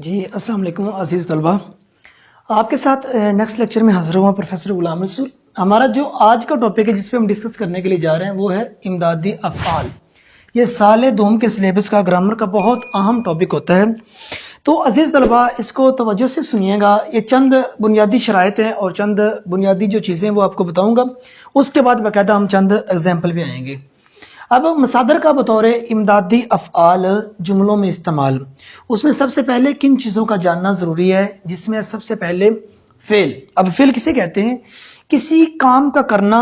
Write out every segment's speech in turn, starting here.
जी अस्सलाम वालेकुम अज़ीज़ तलबा। आपके साथ नेक्स्ट लेक्चर में हाज़िर हुआ प्रोफेसर गुलाम रसूल। हमारा जो आज का टॉपिक है जिस पे हम डिस्कस करने के लिए जा रहे हैं वो है इमदादी अफ़आल। ये साल दोम के सिलेबस का ग्रामर का बहुत अहम टॉपिक होता है। तो अज़ीज़ तलबा इसको तवज्जो से सुनिएगा। ये चंद बुनियादी शराइत हैं और चंद बुनियादी जो चीज़ें वो आपको बताऊँगा, उसके बाद बाकायदा हम चंद एग्जाम्पल भी आएंगे। अब मसादर का बतौर इमदादी अफ़आल जुमलों में इस्तेमाल, उसमें सबसे पहले किन चीज़ों का जानना ज़रूरी है, जिसमें सबसे पहले फ़ेल। अब फ़ेल किसे कहते हैं? किसी काम का करना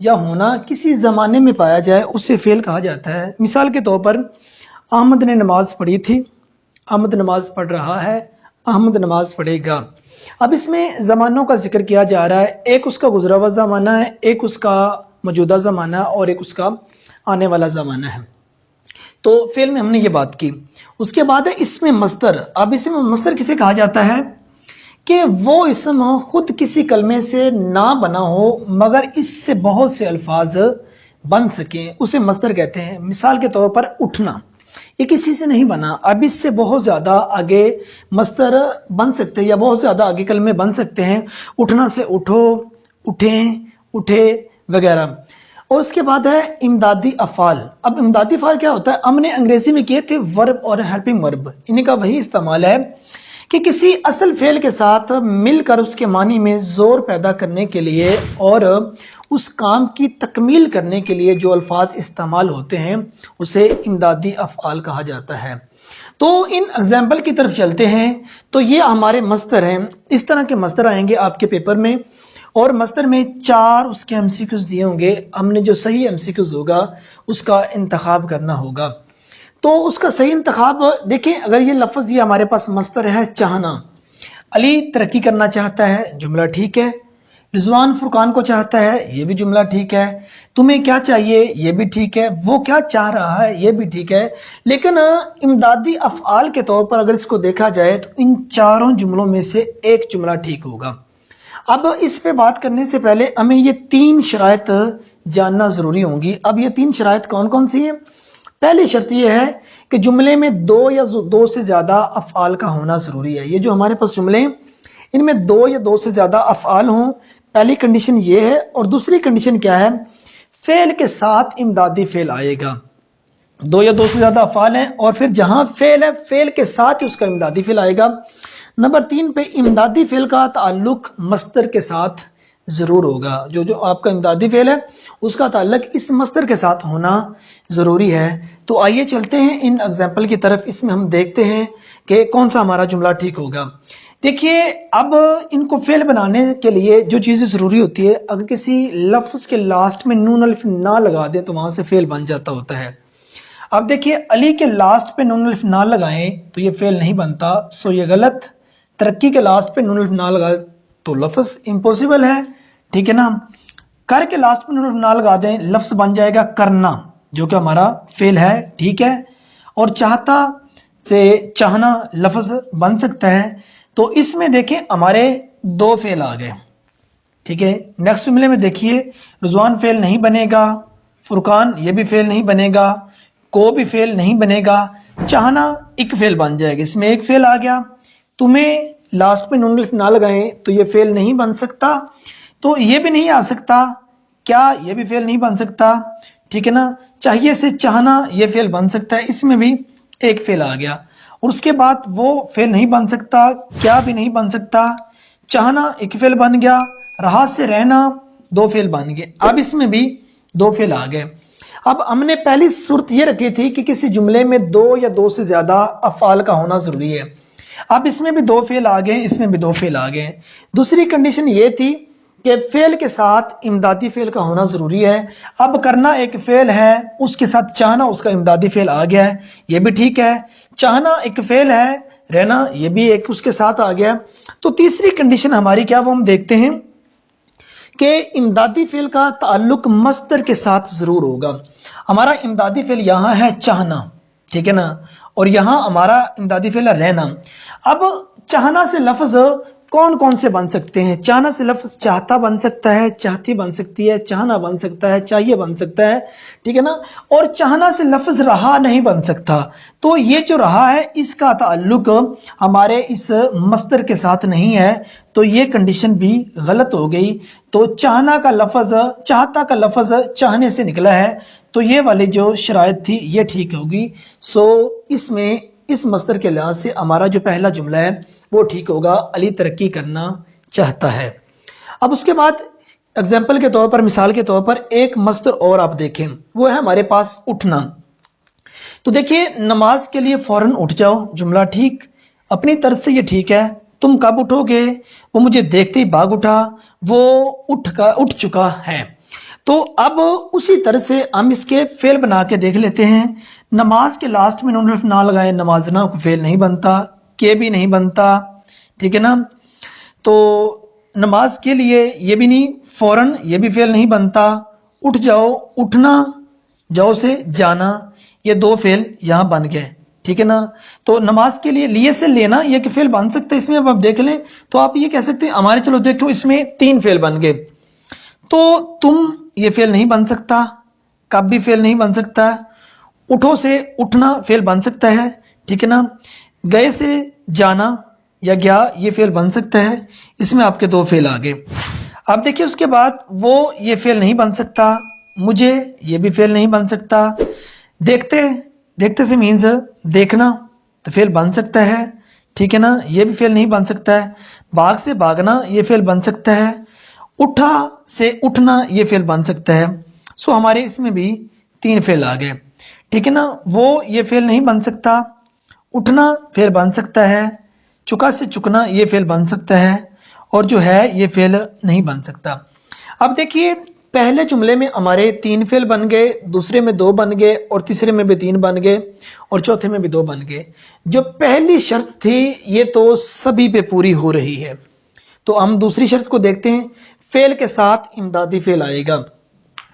या होना किसी ज़माने में पाया जाए उसे फ़ेल कहा जाता है। मिसाल के तौर पर अहमद ने नमाज़ पढ़ी थी, अहमद नमाज़ पढ़ रहा है, अहमद नमाज़ पढ़ेगा। अब इसमें ज़मानों का जिक्र किया जा रहा है, एक उसका गुज़रा हुआ ज़माना है, एक उसका मौजूदा ज़माना और एक उसका आने वाला ज़माना है। तो फेल में हमने ये बात की। उसके बाद है इसमें मस्तर। अब इसमें मस्तर किसे कहा जाता है कि वो इसम खुद किसी कलमे से ना बना हो मगर इससे बहुत से अल्फाज बन सकें, उसे मस्तर कहते हैं। मिसाल के तौर पर उठना, ये किसी से नहीं बना, अब इससे बहुत ज़्यादा आगे मस्तर बन सकते हैं या बहुत ज़्यादा आगे कलमे बन सकते हैं। उठना से उठो, उठें, उठे वगैरह। और उसके बाद है इमदादी अफ़ाल। अब इमदादी अफ़ाल क्या होता है? हमने अंग्रेजी में किए थे वर्ब और हेल्पिंग वर्ब, इनका वही इस्तेमाल है कि किसी असल फेल के साथ मिलकर उसके मानी में जोर पैदा करने के लिए और उस काम की तकमील करने के लिए जो अल्फाज इस्तेमाल होते हैं उसे इमदादी अफ़आल कहा जाता है। तो इन एग्जाम्पल की तरफ चलते हैं। तो ये हमारे मस्तर हैं, इस तरह के मस्तर आएंगे आपके पेपर में और मस्तर में 4 उसके एमसीक्यूज दिए होंगे। हमने जो सही एमसीक्यूज होगा उसका इंतखाब करना होगा। तो उसका सही इंतखाब देखें। अगर ये लफ्ज़ ये हमारे पास मस्तर है चाहना, अली तरक्की करना चाहता है, जुमला ठीक है। रिजवान फुरकान को चाहता है, ये भी जुमला ठीक है। तुम्हें क्या चाहिए, ये भी ठीक है। वो क्या चाह रहा है, ये भी ठीक है। लेकिन इमदादी अफ़आल के तौर पर अगर इसको देखा जाए तो इन चारों जुमलों में से एक जुमला ठीक होगा। अब इस पे बात करने से पहले हमें ये 3 शराइत जानना ज़रूरी होंगी। अब ये 3 शराइत कौन कौन सी हैं? पहली शर्त यह है कि जुमले में 2 या 2 से ज़्यादा अफ़आल का होना ज़रूरी है। ये जो हमारे पास जुमले हैं इनमें 2 या 2 से ज़्यादा अफ़आल हों, पहली कंडीशन ये है। और दूसरी कंडीशन क्या है? फ़ेल के साथ इमदादी फ़ेल आएगा। 2 या 2 से ज़्यादा अफ़आल हैं और फिर जहाँ फ़ेल है फ़ेल के साथ ही उसका इमदादी फ़ेल आएगा। नंबर 3 पे इमदादी फ़ेल का ताल्लुक मस्तर के साथ ज़रूर होगा। जो आपका इमदादी फ़ेल है उसका ताल्लुक इस मस्तर के साथ होना ज़रूरी है। तो आइए चलते हैं इन एग्जाम्पल की तरफ। इसमें हम देखते हैं कि कौन सा हमारा जुमला ठीक होगा। देखिए, अब इनको फेल बनाने के लिए जो चीज़ें ज़रूरी होती है, अगर किसी लफ्ज़ के लास्ट में नून अलिफ ना लगा दे तो वहाँ से फेल बन जाता होता है। अब देखिए, अली के लास्ट पे नून अलिफ ना लगाएं तो ये फेल नहीं बनता, सो ये गलत। तरक्की के लास्ट पे नून अलिफ ना लगाए तो लफ्ज़ इम्पॉसिबल है, ठीक है ना। कर के लास्ट पे नून अलिफ ना लगा दें, लफ्ज़ बन जाएगा करना, जो कि हमारा फेल है, ठीक है। और चाहता से चाहना लफ्ज़ बन सकता है। तो इसमें देखें हमारे 2 फेल आ गए, ठीक है। नेक्स्ट जुमले में देखिए, रिजवान फेल नहीं बनेगा, फुरकान ये भी फेल नहीं बनेगा, को भी फेल नहीं बनेगा, चाहना एक फेल बन जाएगा, इसमें एक फेल आ गया। तुम्हें लास्ट में नून अलिफ ना लगाएं तो ये फेल नहीं बन सकता, तो ये भी नहीं आ सकता। क्या ये भी फेल नहीं बन सकता, ठीक है ना। चाहिए से चाहना ये फेल बन सकता है, इसमें भी एक फेल आ गया। और उसके बाद वो फेल नहीं बन सकता, क्या भी नहीं बन सकता, चाहना एक फेल बन गया, राहत से रहना 2 फेल बन गए। अब इसमें भी 2 फेल आ गए। अब हमने पहली सूरत ये रखी थी कि किसी जुमले में 2 या 2 से ज्यादा अफ़आल का होना जरूरी है। अब इसमें भी 2 फेल आ गए, इसमें भी 2 फेल आ गए। दूसरी कंडीशन ये थी कि फेल के साथ इमदादी फेल का होना जरूरी है। अब करना एक फेल है, उसके साथ चाहना उसका इमदादी फेल आ गया है, ये भी ठीक है। चाहना एक फेल है, रहना ये भी एक उसके साथ आ गया। तो तीसरी कंडीशन हमारी क्या, वो हम देखते हैं कि इमदादी फेल का ताल्लुक मस्तर के साथ जरूर होगा। हमारा इमदादी फेल यहाँ है चाहना, ठीक है ना, और यहाँ हमारा इमदादी फेल है रहना। अब चाहना से लफ्ज कौन कौन से बन सकते हैं? चाहना से लफ्ज चाहता बन सकता है, चाहती बन सकती है, चाहना बन सकता है, चाहिए बन सकता है, ठीक है ना। और चाहना से लफ्ज रहा नहीं बन सकता। तो ये जो रहा है इसका ताल्लुक हमारे इस मस्दर के साथ नहीं है, तो ये कंडीशन भी गलत हो गई। तो चाहना का लफ्ज, चाहता का लफ्ज चाहने से निकला है, तो ये वाली जो शराइत थी ये ठीक होगी। सो इसमें इस मस्दर के लिहाज से हमारा जो पहला जुमला है वो ठीक होगा, अली तरक्की करना चाहता है। अब उसके बाद एग्जाम्पल के तौर पर, मिसाल के तौर पर एक मस्दर और आप देखें, वो है हमारे पास उठना। तो देखिए नमाज के लिए फौरन उठ जाओ, जुमला ठीक, अपनी तरफ से ये ठीक है। तुम कब उठोगे? वो मुझे देखते ही भाग उठा, वो उठ चुका है। तो अब उसी तरह से हम इसके फेल बना के देख लेते हैं। नमाज के लास्ट में नून ना लगाए, नमाज ना को फेल नहीं बनता, के भी नहीं बनता, ठीक है ना। तो नमाज के लिए ये भी नहीं, फौरन ये भी फेल नहीं बनता। उठ जाओ, उठना, जाओ से जाना, ये दो फेल यहाँ बन गए, ठीक है ना। तो नमाज के लिए से लेना ये कि फेल बन सकता है। इसमें अब आप देख लें तो आप ये कह सकते हैं हमारे, चलो देखो इसमें तीन फेल बन गए। तो तुम ये फेल नहीं बन सकता, कब भी फेल नहीं बन सकता। उठो से उठना फेल बन सकता है, ठीक है ना। गए से जाना या गया ये फेल बन सकता है। इसमें आपके दो फेल आ गए। अब देखिए उसके बाद वो ये फेल नहीं बन सकता, मुझे ये भी फेल नहीं बन सकता। देखते देखते से मीन्स देखना, तो फेल बन सकता है, ठीक है ना, ये भी फेल नहीं बन सकता है। भाग से भागना ये फेल बन सकता है। उठा से उठना ये फेल बन सकता है। सो हमारे इसमें भी तीन फेल आ गए, ठीक है ना। वो ये फेल नहीं बन सकता, उठना फेल बन सकता है, चुका से चुकना ये फेल बन सकता है, और जो है ये फेल नहीं बन सकता। अब देखिए पहले जुमले में हमारे तीन फेल बन गए, दूसरे में दो बन गए, और तीसरे में भी तीन बन गए, और चौथे में भी दो बन गए। जो पहली शर्त थी ये तो सभी पे पूरी हो रही है। तो हम दूसरी शर्त को देखते हैं। फेल के साथ इमदादी फेल आएगा,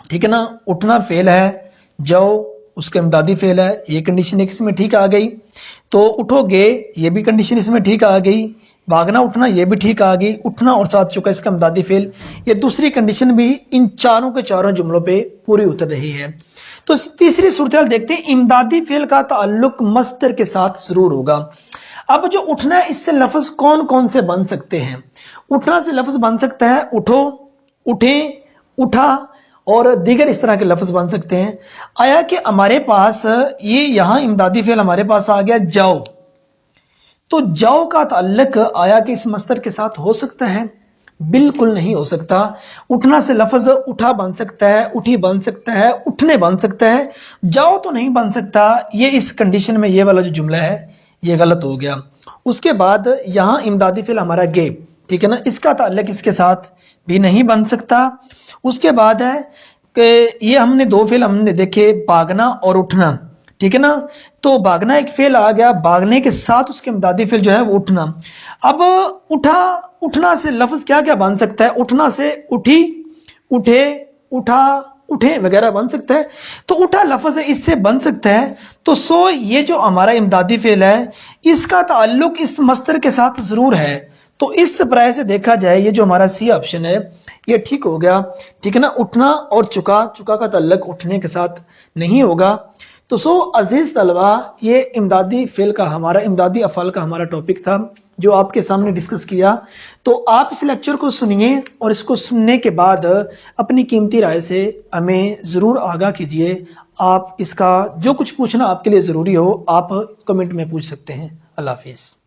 ठीक है ना। उठना फेल है, जाओ उसका इमदादी फेल है, ये कंडीशन एक इसमें ठीक आ गई। तो उठोगे ये भी कंडीशन इसमें ठीक आ गई। भागना उठना ये भी ठीक आ गई। उठना और साथ चुका इसका इमदादी फेल, ये दूसरी कंडीशन भी इन चारों के चारों जुमलों पे पूरी उतर रही है। तो तीसरी सूरत देखते हैं, इमदादी फेल का ताल्लुक मस्दर के साथ जरूर होगा। अब जो उठना है इससे लफ्ज कौन कौन से बन सकते हैं? उठना से लफ्ज बन सकता है उठो, उठे, उठा, और दीगर इस तरह के लफ्ज बन सकते हैं। आया कि हमारे पास ये यहां इमदादी फेल हमारे पास आ गया जाओ, तो जाओ का ताल्लुक आया कि इस मस्दर के साथ हो सकता है? बिल्कुल नहीं हो सकता। उठना से लफ्ज उठा बन सकता है, उठी बन सकता है, उठने बन सकता है, जाओ तो नहीं बन सकता। ये इस कंडीशन में ये वाला जो जुमला है ये गलत हो गया। उसके बाद यहां इमदादी फेल हमारा गे, ठीक है ना, इसका ताल्लुक इसके साथ भी नहीं बन सकता। उसके बाद है कि ये हमने दो फेल हमने देखे, भागना और उठना, ठीक है ना। तो भागना एक फेल आ गया, भागने के साथ उसके इमदादी फेल जो है वो उठना। अब उठा, उठना से लफ्ज क्या क्या बन सकता है? उठना से उठी, उठे, उठा, उठे वगैरह बन सकता है। तो उठा लफ्ज है इससे बन सकता है। तो सो ये जो हमारा इमदादी फेल है इसका ताल्लुक इस मस्दर के साथ जरूर है। तो इस प्राय से देखा जाए ये जो हमारा सी ऑप्शन है ये ठीक हो गया, ठीक है ना। उठना और चुका, चुका का ताल्लुक उठने के साथ नहीं होगा। तो सो अजीज तलबा, ये इमदादी फेल का हमारा, इमदादी अफ़ाल का हमारा टॉपिक था जो आपके सामने डिस्कस किया। तो आप इस लेक्चर को सुनिए और इसको सुनने के बाद अपनी कीमती राय से हमें ज़रूर आगाह कीजिए। आप इसका जो कुछ पूछना आपके लिए ज़रूरी हो आप कमेंट में पूछ सकते हैं। अल्लाह हाफिज़।